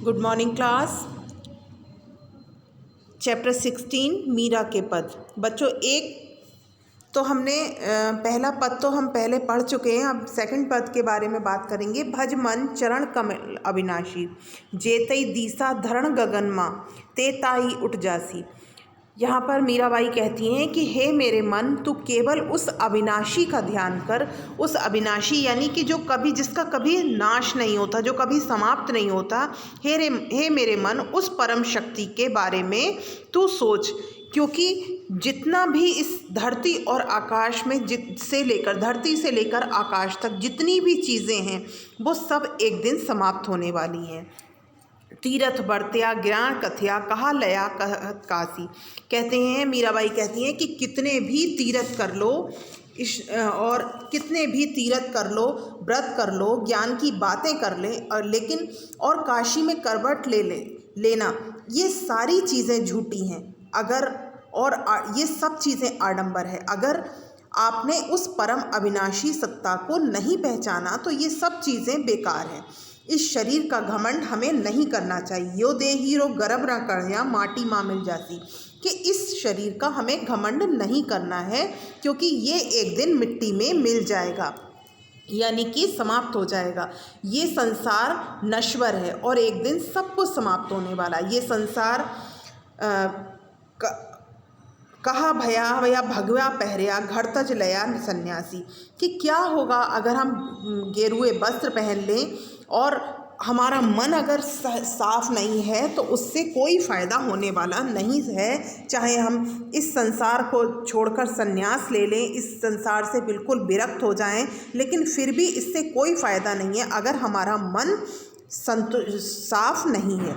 Good morning class. Chapter 16 Meera के पद। बच्चों एक तो हमने पहला पद तो हम पहले पढ़ चुके हैं। अब सेकंड पद के बारे में बात करेंगे। भज मन चरण कमल अविनाशी, जेतई दिशा धरण गगन माँ, ते ताई उठ जासी। यहाँ पर मीराबाई कहती हैं कि हे मेरे मन, तू केवल उस अविनाशी का ध्यान कर। उस अविनाशी यानी कि जो कभी, जिसका कभी नाश नहीं होता, जो कभी समाप्त नहीं होता। हे मेरे मन, उस परम शक्ति के बारे में तू सोच, क्योंकि जितना भी इस धरती और आकाश में धरती से लेकर आकाश तक जितनी भी चीज़ें हैं वो सब एक दिन समाप्त होने वाली हैं। तीरथ बरत्या ज्ञान कथया कहा लया कहत काशी। कहते हैं, मीराबाई कहती हैं कि कितने भी तीरथ कर लो और कितने भी तीरथ कर लो, व्रत कर लो, ज्ञान की बातें कर ले, लेकिन और काशी में करवट लेना, ये सारी चीज़ें झूठी हैं। ये सब चीज़ें आडंबर है। अगर आपने उस परम अविनाशी सत्ता को नहीं पहचाना तो ये सब चीज़ें बेकार हैं। इस शरीर का घमंड हमें नहीं करना चाहिए। यो देही रो गर्भ न कर माटी माँ मिल जाती, कि इस शरीर का हमें घमंड नहीं करना है, क्योंकि ये एक दिन मिट्टी में मिल जाएगा, यानी कि समाप्त हो जाएगा। ये संसार नश्वर है और एक दिन सब कुछ समाप्त होने वाला। ये संसार कहा भया भगवा पहरिया घर तज लया सन्यासी, कि क्या होगा अगर हम गेरुए वस्त्र पहन लें और हमारा मन अगर साफ नहीं है तो उससे कोई फ़ायदा होने वाला नहीं है। चाहे हम इस संसार को छोड़कर संन्यास ले लें, इस संसार से बिल्कुल विरक्त हो जाएं, लेकिन फिर भी इससे कोई फ़ायदा नहीं है अगर हमारा मन साफ नहीं है।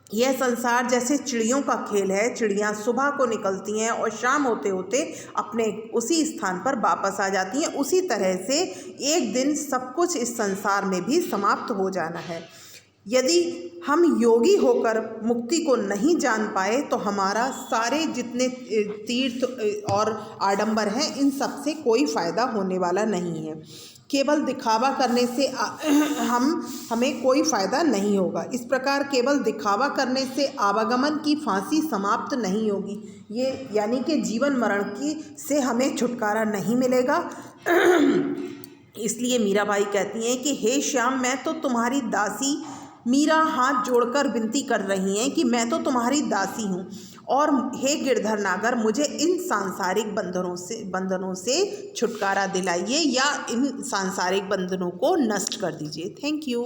यह संसार जैसे चिड़ियों का खेल है। चिड़ियाँ सुबह को निकलती हैं और शाम होते होते अपने उसी स्थान पर वापस आ जाती हैं। उसी तरह से एक दिन सब कुछ इस संसार में भी समाप्त हो जाना है। यदि हम योगी होकर मुक्ति को नहीं जान पाए तो हमारा सारे जितने तीर्थ और आडंबर हैं, इन सब से कोई फ़ायदा होने वाला नहीं है। केवल दिखावा करने से हमें कोई फ़ायदा नहीं होगा। इस प्रकार केवल दिखावा करने से आवागमन की फांसी समाप्त नहीं होगी। ये यानी कि जीवन मरण से हमें छुटकारा नहीं मिलेगा। इसलिए मीराबाई कहती हैं कि हे श्याम, मैं तो तुम्हारी दासी। मीरा हाथ जोड़कर विनती कर रही हैं कि मैं तो तुम्हारी दासी हूँ, और हे गिरधर नागर, मुझे इन सांसारिक बंधनों से छुटकारा दिलाइए या इन सांसारिक बंधनों को नष्ट कर दीजिए। Thank you.